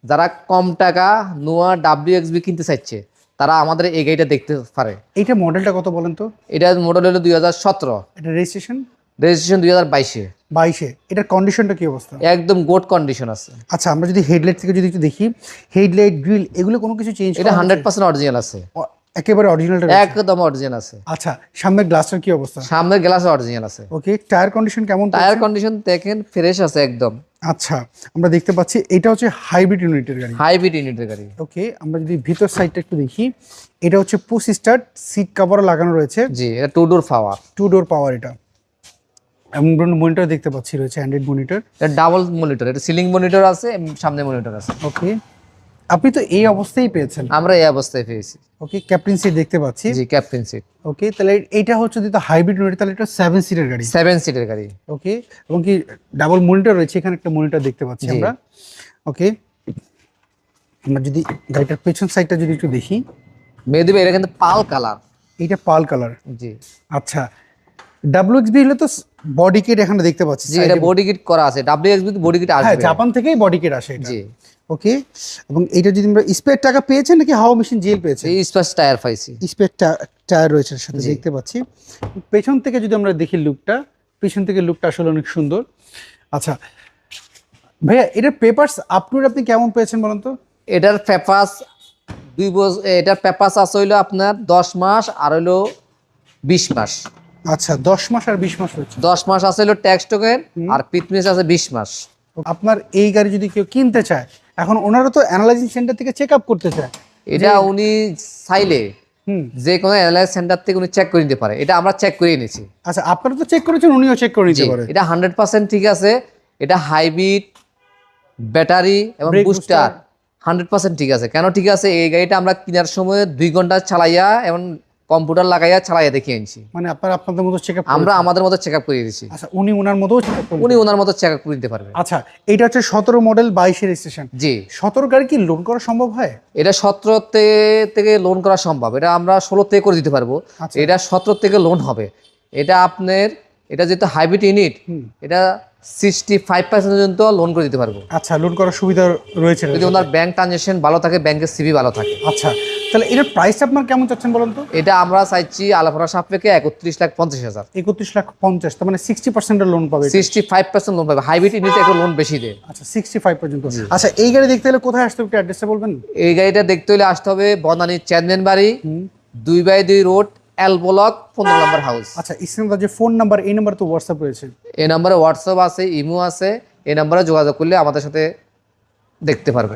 যারা কম টাকা নোয়া WXB কিনতে চাইছে তারা আমাদের এই গাড়িটা দেখতে পারে। এইটা মডেলটা কত বলেন তো? এটা মডেল হলো 2017, এটা রেজিস্ট্রেশন রেজিস্ট্রেশন 2022-এ। 22-এ। এটার কন্ডিশনটা কি অবস্থা? একদম গুড কন্ডিশন আছে। আচ্ছা, আমরা যদি হেডলাইট থেকে যদি একটু দেখি, হেডলাইট গ্রিল এগুলো কোনো কিছু চেঞ্জ এটা 100% অরিজিনাল আছে, একেবারে অরিজিনালটা? একদম অরিজিনাল আছে। আচ্ছা, সামনের গ্লাসটার কি অবস্থা? সামনের গ্লাস অরিজিনাল আছে। ওকে, টায়ার কন্ডিশন কেমন? টায়ার কন্ডিশন দেখেন ফ্রেশ আছে একদম। আচ্ছা, আমরা দেখতে পাচ্ছি এটা হচ্ছে হাইব্রিড ইউনিটের গাড়ি। হাইব্রিড ইউনিটের গাড়ি। ওকে, আমরা যদি ভিতর সাইডটা একটু দেখি, এটা হচ্ছে পুশ স্টার্ট, সিট কভারও লাগানো রয়েছে। জি, এটা 2 ডোর পাওয়ার। 2 ডোর পাওয়ার এটা। এবং মনিটর দেখতে পাচ্ছি রয়েছে, অ্যান্ড্রয়েড মনিটর। এটা ডাবল মনিটর, এটা সিলিং মনিটর আছে, সামনে মনিটর আছে। ওকে, আপনি তো এই অবস্থায় পেয়েছেন? আমরা এই অবস্থায় পেয়েছি। ওকে, ক্যাপ্টেন সিট দেখতে পাচ্ছি। জি, ক্যাপ্টেন সিট। ওকে, তাহলে এইটা হচ্ছে যদি হাইব্রিড ইউনিট, তাহলে এটা 7 সিটের গাড়ি। 7 সিটের গাড়ি। ওকে, এবং কি ডাবল মনিটর রয়েছে, এখানে একটা মনিটর দেখতে পাচ্ছি আমরা। ওকে, আমরা যদি গাড়িটার পেছন সাইডটা যদি একটু দেখি, মেহেদী, এটা কিন্তু পাল কালার। এইটা পাল কালার। জি। আচ্ছা, WXB হলে তো বডি কিট এখানে দেখতে পাচ্ছি। জি, এটা বডি কিট করা আছে, WXB তে বডি কিট আসবে। হ্যাঁ, জাপান থেকেই বডি কিট আসে এটা। জি। ওকে, এবং এটা যদি আমরা স্পেয়ার টাকা পেয়েছেন নাকি হাওয়া মেশিন জেল পেয়েছেন? এই স্পেস টায়ার পাইছি। স্পেয়ার টায়ার রয়েছে সাথে দেখতে পাচ্ছি। পেছন থেকে যদি আমরা দেখি লুকটা, পেছন থেকে লুকটা আসলে অনেক সুন্দর। আচ্ছা ভাইয়া, এটার পেপারস আপনি কেমন পেয়েছেন বলুন তো? এটার পেপারস 2 বছর, এটার পেপারস আছে হইলো আপনার 10 মাস আর হইলো 20 মাস। আচ্ছা, 10 মাস আর 20 মাস হচ্ছে। 10 মাস আছে হইলো ট্যাক্স টোকেন, আর ফিটনেস আছে 20 মাস। আপনার এই গাড়ি যদি কেউ কিনতে চায়, এখন ওনারা তো অ্যানালাইজিং সেন্টার থেকে চেক আপ করতে চায়, এটা উনি চাইলে যে কোনো অ্যানালাইজ সেন্টার থেকে উনি চেক করে নিতে পারে। এটা আমরা চেক করে নিয়েছি। আচ্ছা, আপনারা তো চেক করেছেন, উনিও চেক করে নিতে পারে। এটা 100% ঠিক আছে। এটা হাইব্রিড, ব্যাটারি এবং বুস্টার 100% ঠিক আছে। কেন ঠিক আছে? এই গাড়িটা আমরা কেনার সময় 2 ঘন্টা চালাইয়া এবং কম্পিউটার লাগাইয়া চালাইয়া দেখিয়ে আনছি। মানে আপনারা আপনাদের মতো চেক আপ? আমরা আমাদের মতো চেক আপ করে দিয়েছি। আচ্ছা, উনি ওনার মতো চেক আপ? উনি ওনার মতো চেক আপ করে দিতে পারবে। আচ্ছা, এটা হচ্ছে 17 মডেল 22 রেজিস্ট্রেশন। জি। 17 গাড়ি কি লোন করা সম্ভব হয়? এটা 17 থেকে লোন করা সম্ভব। এটা আমরা 16 থেকে করে দিতে পারবো। এটা 17 থেকে লোন হবে। এটা আপনার, এটা যেহেতু হাইব্রিড ইউনিট, এটা 65% পর্যন্ত লোন করে দিতে পারবো। আচ্ছা, লোন করার সুবিধা রয়েছে যদি ওনার ব্যাংক ট্রানজাকশন ভালো থাকে, ব্যাংকের সিভি ভালো থাকে। আচ্ছা, তাহলে এটার প্রাইসটা আপনার কেমন চাচ্ছেন বলুন তো? এটা আমরা চাইছি আলাপনা সাপেক্ষে 31,50,000। 31,50,000, তার মানে 60% লোন পাবে। 65% লোন পাবে। হাইব্রিড ইউনিটে একটু লোন বেশি দেয়। আচ্ছা, 65 পর্যন্ত। আচ্ছা, এই গাড়ি দেখতে হলে কোথায় আসতে হবে, একটু অ্যাড্রেসটা বলবেন? এই গাড়িটা দেখতে হলে আসতে হবে বনানী চেয়ারম্যান বাড়ি, 2/2 রোড, এল ব্লক, 15 নম্বর হাউস। আচ্ছা, স্ক্রিনে যে ফোন নাম্বার, এই নাম্বার তো হোয়াটসঅ্যাপ রয়েছে? এই নাম্বারে হোয়াটসঅ্যাপ আছে, ইমো আছে। এই নাম্বারে যোগাযোগ করলে আমাদের সাথে দেখতে পারবে।